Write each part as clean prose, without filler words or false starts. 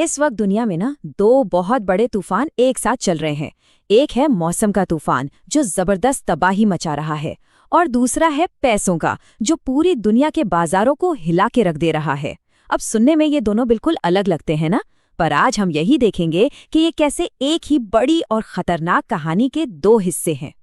इस वक्त दुनिया में ना दो बहुत बड़े तूफान एक साथ चल रहे हैं। एक है मौसम का तूफान जो जबरदस्त तबाही मचा रहा है, और दूसरा है पैसों का जो पूरी दुनिया के बाजारों को हिला के रख दे रहा है। अब सुनने में ये दोनों बिल्कुल अलग लगते हैं ना, पर आज हम यही देखेंगे कि ये कैसे एक ही बड़ी और खतरनाक कहानी के दो हिस्से हैं।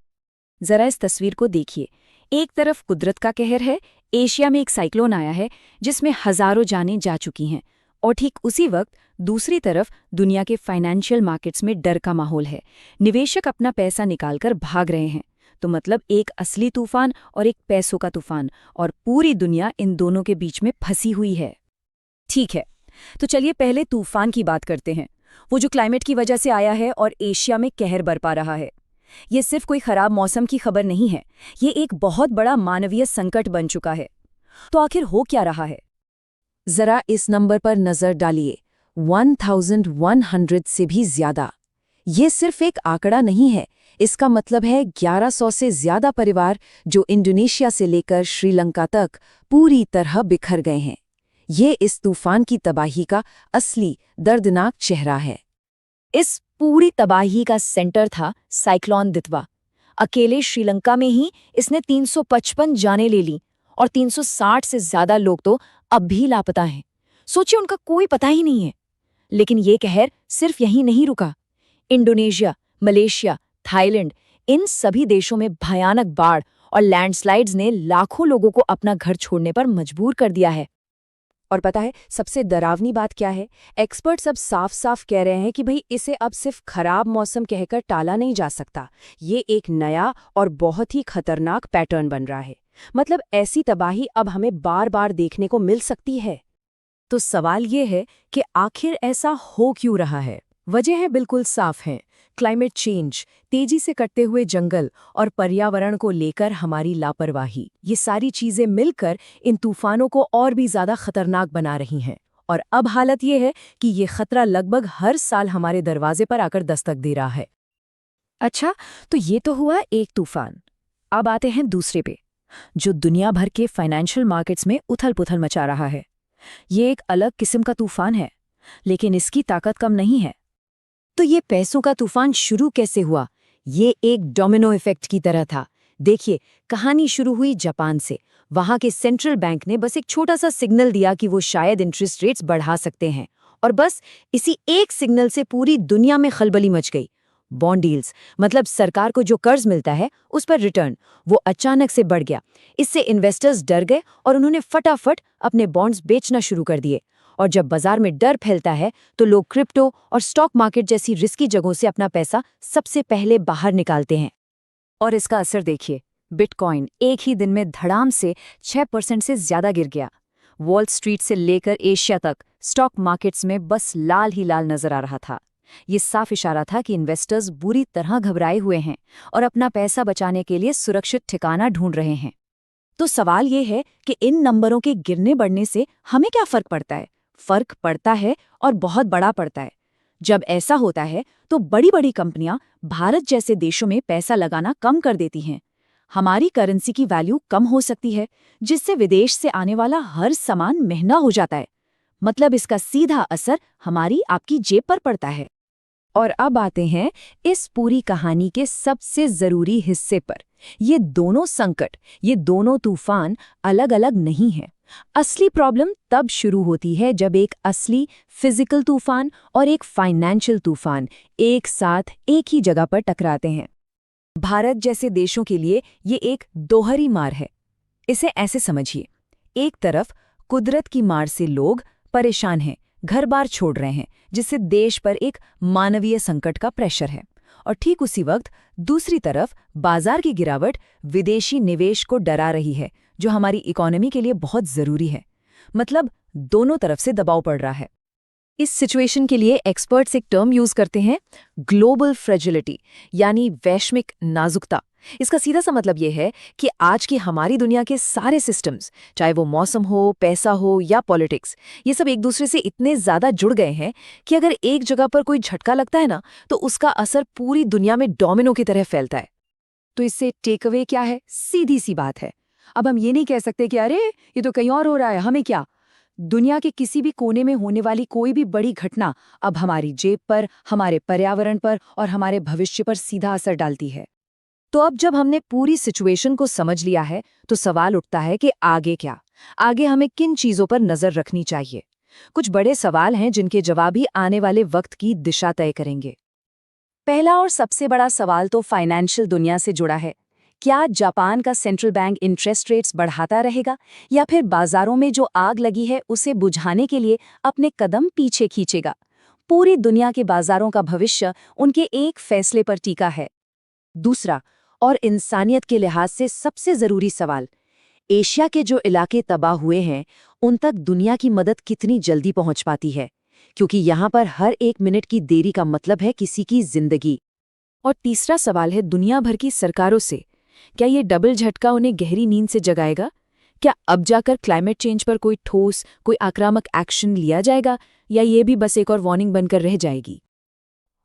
जरा इस तस्वीर को देखिए। एक तरफ कुदरत का कहर है, एशिया में एक साइक्लोन आया है जिसमें हजारों जानें जा चुकी हैं, और ठीक उसी वक्त दूसरी तरफ दुनिया के फाइनेंशियल मार्केट्स में डर का माहौल है। निवेशक अपना पैसा निकालकर भाग रहे हैं। तो मतलब एक असली तूफान और एक पैसों का तूफान, और पूरी दुनिया इन दोनों के बीच में फंसी हुई है। ठीक है, तो चलिए पहले तूफान की बात करते हैं, वो जो क्लाइमेट की वजह से आया है और एशिया में कहर बरपा रहा है। ये सिर्फ कोई खराब मौसम की खबर नहीं है, ये एक बहुत बड़ा मानवीय संकट बन चुका है। तो आखिर हो क्या रहा है? जरा इस नंबर पर नजर डालिए, 1100 से भी ज्यादा। ये सिर्फ एक आंकड़ा नहीं है, इसका मतलब है 1100 से ज्यादा परिवार जो इंडोनेशिया से लेकर श्रीलंका तक पूरी तरह बिखर गए हैं। ये इस तूफान की तबाही का असली दर्दनाक चेहरा है। इस पूरी तबाही का सेंटर था साइक्लोन दितवा। अकेले श्रीलंका में ही इसने 355 जानें ले ली, और 360 से ज्यादा लोग तो अब भी लापता हैं। सोचिए, उनका कोई पता ही नहीं है। लेकिन ये कहर सिर्फ यहीं नहीं रुका। इंडोनेशिया, मलेशिया, थाईलैंड, इन सभी देशों में भयानक बाढ़ और लैंडस्लाइड्स ने लाखों लोगों को अपना घर छोड़ने पर मजबूर कर दिया है। और पता है सबसे डरावनी बात क्या है? एक्सपर्ट्स अब साफ साफ कह रहे हैं कि भाई इसे अब सिर्फ खराब मौसम कहकर टाला नहीं जा सकता। ये एक नया और बहुत ही खतरनाक पैटर्न बन रहा है। मतलब ऐसी तबाही अब हमें बार बार देखने को मिल सकती है। तो सवाल ये है कि आखिर ऐसा हो क्यों रहा है? वजह बिल्कुल साफ है। क्लाइमेट चेंज, तेजी से कटते हुए जंगल और पर्यावरण को लेकर हमारी लापरवाही, ये सारी चीजें मिलकर इन तूफानों को और भी ज्यादा खतरनाक बना रही हैं। और अब हालत ये है कि ये खतरा लगभग हर साल हमारे दरवाजे पर आकर दस्तक दे रहा है। अच्छा, तो ये तो हुआ एक तूफान। अब आते हैं दूसरे पे, जो दुनिया भर के फाइनेंशियल मार्केट्स में उथल-पुथल मचा रहा है। ये एक अलग किस्म का तूफान है, लेकिन इसकी ताकत कम नहीं है। तो ये पैसों का तूफान शुरू कैसे हुआ? ये एक डोमिनो इफेक्ट की तरह था। देखिए, कहानी शुरू हुई जापान से। वहां के सेंट्रल बैंक ने बस एक छोटा सा सिग्नल दिया कि वो शायद इंटरेस्ट रेट्स बढ़ा सकते हैं, और बस इसी एक सिग्नल से पूरी दुनिया में खलबली मच गई। बॉन्ड डील्स, मतलब सरकार को जो कर्ज मिलता है उस पर रिटर्न, वो अचानक से बढ़ गया। इससे इन्वेस्टर्स डर गए और उन्होंने फटाफट अपने बॉन्ड्स बेचना शुरू कर दिए। और जब बाजार में डर फैलता है तो लोग क्रिप्टो और स्टॉक मार्केट जैसी रिस्की जगहों से अपना पैसा सबसे पहले बाहर निकालते हैं। और इसका असर देखिए, बिटकॉइन एक ही दिन में धड़ाम से 6% से ज्यादा गिर गया। वॉल स्ट्रीट से लेकर एशिया तक स्टॉक मार्केट्स में बस लाल ही लाल नजर आ रहा था। ये साफ इशारा था कि इन्वेस्टर्स बुरी तरह घबराए हुए हैं और अपना पैसा बचाने के लिए सुरक्षित ठिकाना ढूंढ रहे हैं। तो सवाल ये है कि इन नंबरों के गिरने बढ़ने से हमें क्या फर्क पड़ता है? फर्क पड़ता है, और बहुत बड़ा पड़ता है। जब ऐसा होता है तो बड़ी बड़ी कंपनियां भारत जैसे देशों में पैसा लगाना कम कर देती हैं। हमारी करेंसी की वैल्यू कम हो सकती है, जिससे विदेश से आने वाला हर सामान महंगा हो जाता है। मतलब इसका सीधा असर हमारी आपकी जेब पर पड़ता है। और अब आते हैं इस पूरी कहानी के सबसे जरूरी हिस्से पर। ये दोनों संकट, ये दोनों तूफान अलग अलग नहीं हैं। असली प्रॉब्लम तब शुरू होती है जब एक असली फिजिकल तूफान और एक फाइनेंशियल तूफान एक साथ एक ही जगह पर टकराते हैं। भारत जैसे देशों के लिए ये एक दोहरी मार है। इसे ऐसे समझिए, एक तरफ कुदरत की मार से लोग परेशान हैं, घर-बार छोड़ रहे हैं, जिससे देश पर एक मानवीय संकट का प्रेशर है। और ठीक उसी वक्त दूसरी तरफ बाजार की गिरावट विदेशी निवेश को डरा रही है, जो हमारी इकोनॉमी के लिए बहुत जरूरी है। मतलब दोनों तरफ से दबाव पड़ रहा है। इस सिचुएशन के लिए एक्सपर्ट्स एक टर्म यूज करते हैं, ग्लोबल फ्रेजिलिटी, यानी वैश्विक नाजुकता। इसका सीधा सा मतलब ये है कि आज की हमारी दुनिया के सारे सिस्टम्स, चाहे वो मौसम हो, पैसा हो या पॉलिटिक्स, ये सब एक दूसरे से इतने ज्यादा जुड़ गए हैं कि अगर एक जगह पर कोई झटका लगता है ना, तो उसका असर पूरी दुनिया में डोमिनो की तरह फैलता है। तो इससे टेक अवे क्या है? सीधी सी बात है, अब हम ये नहीं कह सकते कि अरे ये तो कहीं और हो रहा है, हमें क्या। दुनिया के किसी भी कोने में होने वाली कोई भी बड़ी घटना अब हमारी जेब पर, हमारे पर्यावरण पर और हमारे भविष्य पर सीधा असर डालती है। तो अब जब हमने पूरी सिचुएशन को समझ लिया है, तो सवाल उठता है कि आगे क्या? आगे हमें किन चीजों पर नजर रखनी चाहिए? कुछ बड़े सवाल हैं जिनके जवाब ही आने वाले वक्त की दिशा तय करेंगे। पहला और सबसे बड़ा सवाल तो फाइनेंशियल दुनिया से जुड़ा है। क्या जापान का सेंट्रल बैंक इंटरेस्ट रेट्स बढ़ाता रहेगा या फिर बाजारों में जो आग लगी है उसे बुझाने के लिए अपने कदम पीछे खींचेगा? पूरी दुनिया के बाजारों का भविष्य उनके एक फैसले पर टिका है। दूसरा और इंसानियत के लिहाज से सबसे जरूरी सवाल, एशिया के जो इलाके तबाह हुए हैं उन तक दुनिया की मदद कितनी जल्दी पहुंच पाती है, क्योंकि यहाँ पर हर 1 मिनट की देरी का मतलब है किसी की जिंदगी। और तीसरा सवाल है दुनिया भर की सरकारों से, क्या ये डबल झटका उन्हें गहरी नींद से जगाएगा? क्या अब जाकर क्लाइमेट चेंज पर कोई ठोस, कोई आक्रामक एक्शन लिया जाएगा, या ये भी बस एक और वार्निंग बनकर रह जाएगी?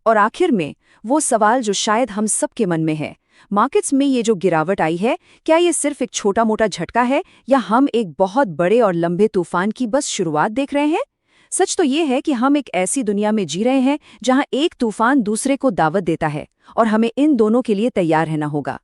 और आखिर में वो सवाल जो शायद हम सबके मन में है, मार्केट्स में ये जो गिरावट आई है, क्या ये सिर्फ एक छोटा मोटा झटका है या हम एक बहुत बड़े और लंबे तूफान की बस शुरुआत देख रहे हैं? सच तो ये है कि हम एक ऐसी दुनिया में जी रहे हैं जहां एक तूफान दूसरे को दावत देता है और हमें इन दोनों के लिए तैयार रहना होगा।